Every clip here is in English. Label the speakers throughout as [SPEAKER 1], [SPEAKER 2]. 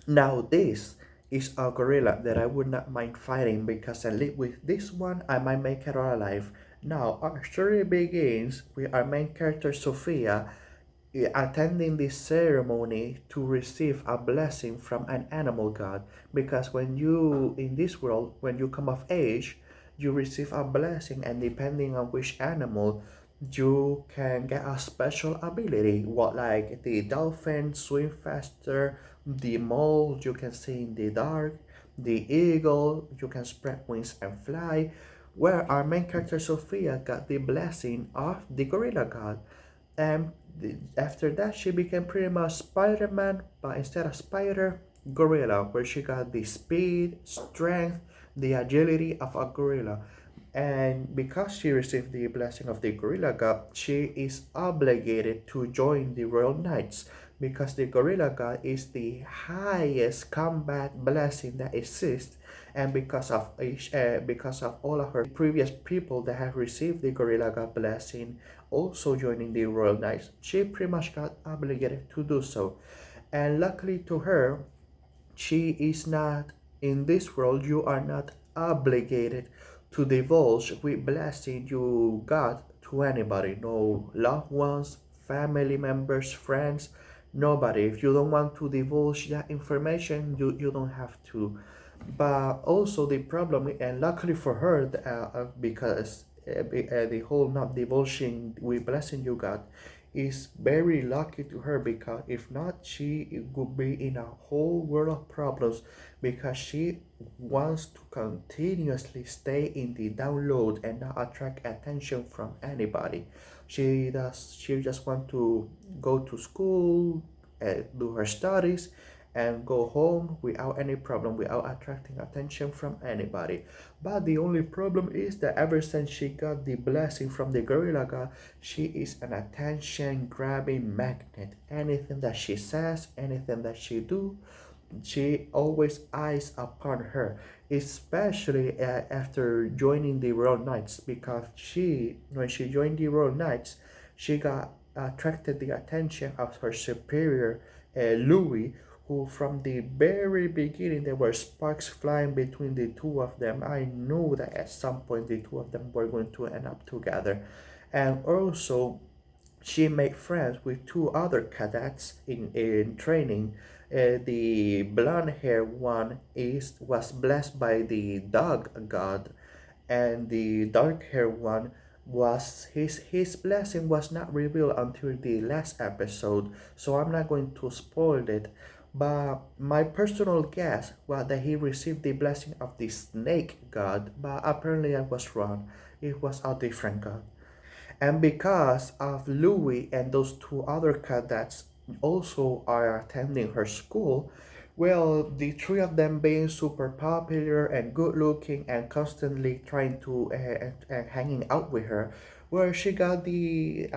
[SPEAKER 1] Now this is a gorilla that I would not mind fighting because at least with this one I might make it out alive. Now our story begins with our main character Sophia attending this ceremony to receive a blessing from an animal god, because when you in this world, when you come of age, you receive a blessing, and depending on which animal, you can get a special ability. What, like the dolphin swim faster, the mole you can see in the dark, the eagle you can spread wings and fly, where our main character Sophia got the blessing of the gorilla god. And after that, she became pretty much Spider Man, but instead of Spider, Gorilla, where she got the speed, strength, the agility of a gorilla. And because she received the blessing of the Gorilla God, she is obligated to join the Royal Knights, because the Gorilla God is the highest combat blessing that exists. And because of all of her previous people that have received the Gorilla God blessing also joining the Royal Knights, she pretty much got obligated to do so. And luckily to her, she is not in this world. You are not obligated to divulge with blessing you got to anybody. No loved ones, family members, friends, nobody. If you don't want to divulge that information, you don't have to. But also the problem, and luckily for her, because the whole not divulging with blessing you got is very lucky to her, because if not, she would be in a whole world of problems, because she wants to continuously stay in the download and not attract attention from anybody. She just want to go to school, do her studies, and go home without any problem, without attracting attention from anybody. But the only problem is that ever since she got the blessing from the gorilla god, she is an attention grabbing magnet. Anything that she says, anything that she do, she always eyes upon her, especially after joining the Royal Knights, because when she joined the Royal Knights, she got attracted the attention of her superior, Louis, who from the very beginning there were sparks flying between the two of them. I knew that at some point the two of them were going to end up together. And also, she made friends with two other cadets in training. The blonde hair one was blessed by the dog god, and the dark hair one was his blessing was not revealed until the last episode, so I'm not going to spoil it. But my personal guess was that he received the blessing of the snake god, but apparently I was wrong. It was a different god. And because of Louis and those two other cadets also are attending her school, well, the three of them being super popular and good looking and constantly trying to and hanging out with her, where she got the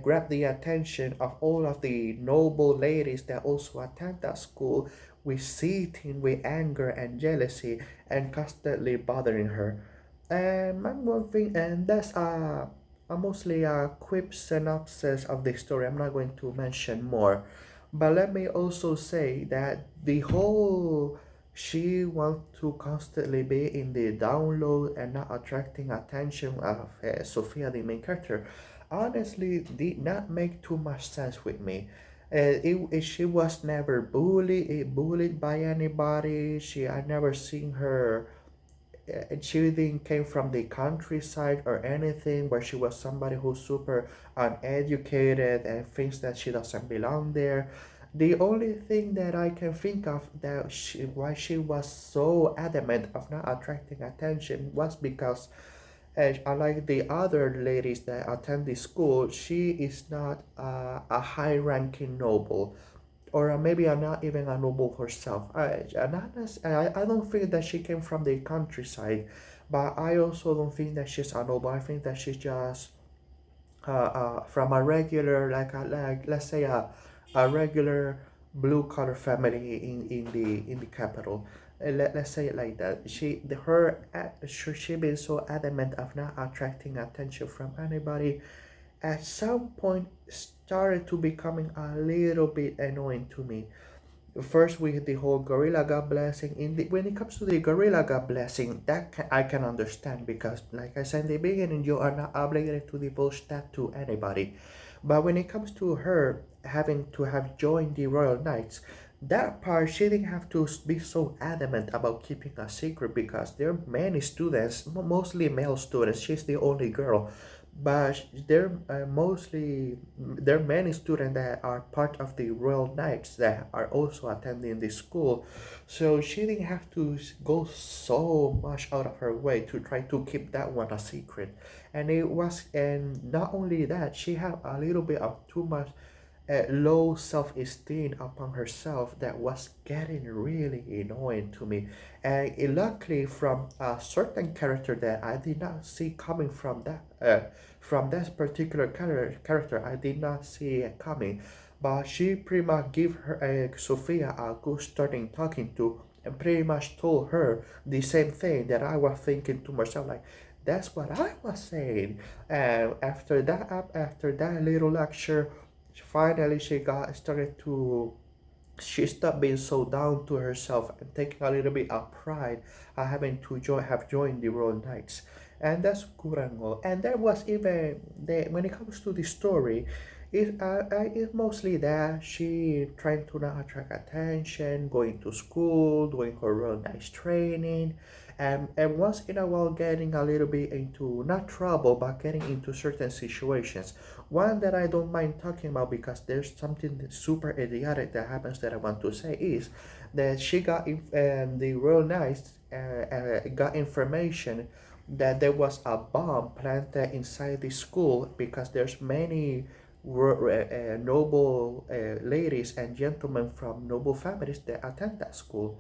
[SPEAKER 1] grabbed the attention of all of the noble ladies that also attend that school, with seething with anger and jealousy and constantly bothering her. And one thing, and that's mostly a quick synopsis of the story. I'm not going to mention more, but let me also say that the whole she wants to constantly be in the download and not attracting attention of Sophia, the main character, honestly did not make too much sense with me. She was never bullied by anybody. I never seen her she didn't came from the countryside or anything, where she was somebody who's super uneducated and thinks that she doesn't belong there. The only thing that I can think of that why she was so adamant of not attracting attention was because, unlike the other ladies that attend the school, she is not a high-ranking noble, or maybe not even a noble herself. I don't think that she came from the countryside, but I also don't think that she's a noble. I think that she's just from a regular, like let's say a regular blue collar family in the capital. Let's say it like that. She been so adamant of not attracting attention from anybody, at some point started to becoming a little bit annoying to me. First with the whole gorilla god blessing. When it comes to the gorilla god blessing, I can understand, because like I said in the beginning, you are not obligated to divulge that to anybody. But when it comes to her having to have joined the Royal Knights, that part she didn't have to be so adamant about keeping a secret, because there are many students, mostly male students. She's the only girl, but there are many students that are part of the Royal Knights that are also attending the school, so she didn't have to go so much out of her way to try to keep that one a secret. And not only that, she had a little bit of too much low self-esteem upon herself that was getting really annoying to me. And luckily, from a certain character that I did not see coming from that particular character, I did not see it coming. But she pretty much gave her Sophia a good starting talking to, and pretty much told her the same thing that I was thinking to myself, like, that's what I was saying. And after that little lecture, finally she stopped being so down to herself and taking a little bit of pride at having to have joined the Royal Knights. And that's good and all. And there was even when it comes to the story, it's mostly that she trying to not attract attention, going to school, doing her Royal Knights training, and once in a while getting a little bit into, not trouble, but getting into certain situations. One that I don't mind talking about, because there's something super idiotic that happens that I want to say, is that she got the Royal Knights got information that there was a bomb planted inside the school, because there's many noble ladies and gentlemen from noble families that attend that school.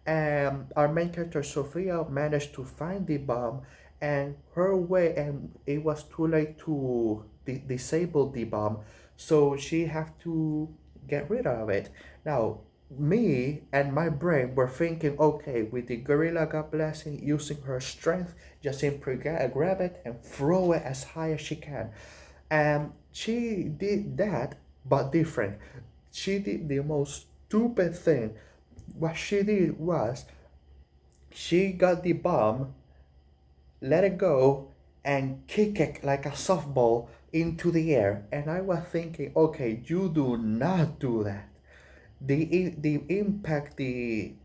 [SPEAKER 1] And our main character Sophia managed to find the bomb, and her way, and it was too late to disable the bomb, so she have to get rid of it. Now, me and my brain were thinking, okay, with the gorilla god blessing, using her strength, just simply grab it and throw it as high as she can. And she did that, but different. She did the most stupid thing. What she did was, she got the bomb, let it go, and kick it like a softball into the air. And I was thinking, okay, you do not do that. The impact, the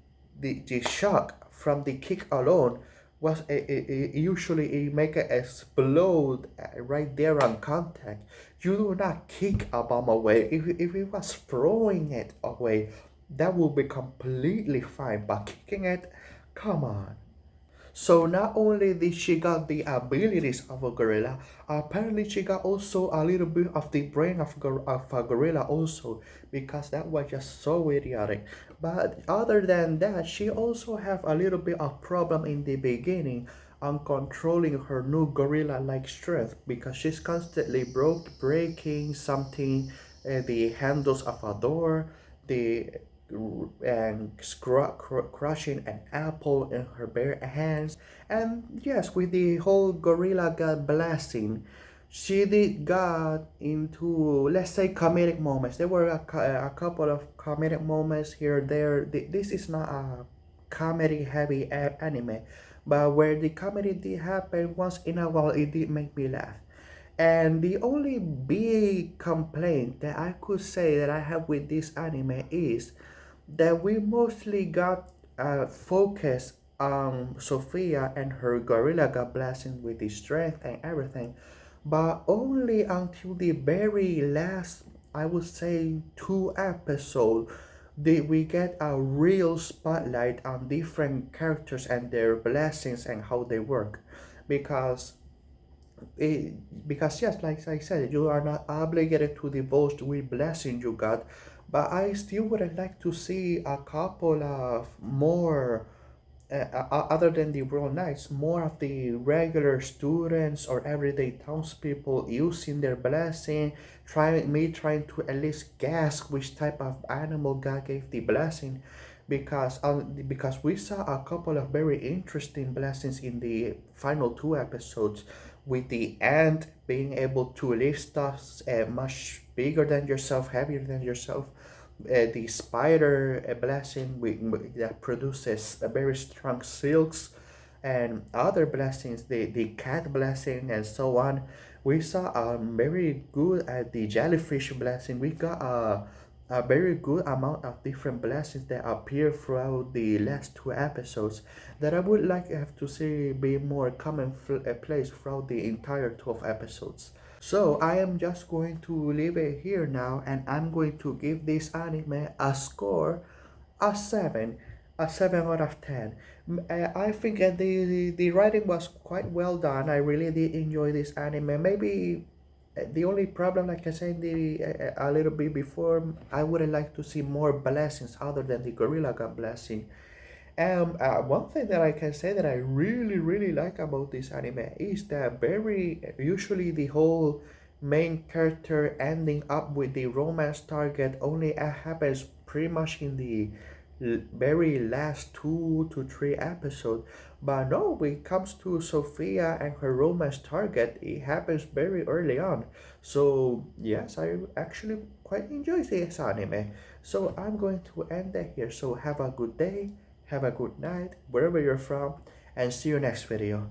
[SPEAKER 1] shock from the kick alone was usually it make it explode right there on contact. You do not kick a bomb away. If it was throwing it away, that would be completely fine. But kicking it, come on. So not only did she got the abilities of a gorilla, apparently she got also a little bit of the brain of a gorilla also, because that was just so idiotic. But other than that, she also have a little bit of problem in the beginning on controlling her new gorilla-like strength, because she's constantly breaking something, the handles of a door, the and crushing an apple in her bare hands. And yes, with the whole gorilla god blessing, she did got into, let's say, comedic moments. There were a couple of comedic moments here there. This is not a comedy heavy anime, but where the comedy did happen once in a while, it did make me laugh. And the only big complaint that I could say that I have with this anime is that we mostly got focused on Sophia and her gorilla got blessing with the strength and everything, but only until the very last, I would say, two episodes, did we get a real spotlight on different characters and their blessings and how they work. Because it, because yes, like I said, you are not obligated to divulge which blessing you got, but I still would like to see a couple of more, other than the Royal Knights, more of the regular students or everyday townspeople using their blessing, trying to at least guess which type of animal God gave the blessing, because we saw a couple of very interesting blessings in the final two episodes, with the ant being able to lift stuff much bigger than yourself, heavier than yourself, the spider blessing that produces a very strong silks, and other blessings, the cat blessing and so on. We saw very good at the jellyfish blessing. We got a very good amount of different blessings that appear throughout the last two episodes that I would like have to see be more place throughout the entire 12 episodes. So I am just going to leave it here now, and I'm going to give this anime a score a 7, a 7 out of 10. I think the writing was quite well done. I really did enjoy this anime. Maybe the only problem, like I said a little bit before, I would have liked to see more blessings other than the Gorilla God blessing. One thing that I can say that I really, really like about this anime is that very usually the whole main character ending up with the romance target only happens pretty much in the very last 2 to 3 episodes. But no, when it comes to Sophia and her romance target, it happens very early on. So yes, I actually quite enjoy this anime. So I'm going to end it here. So have a good day, have a good night, wherever you're from, and see you next video.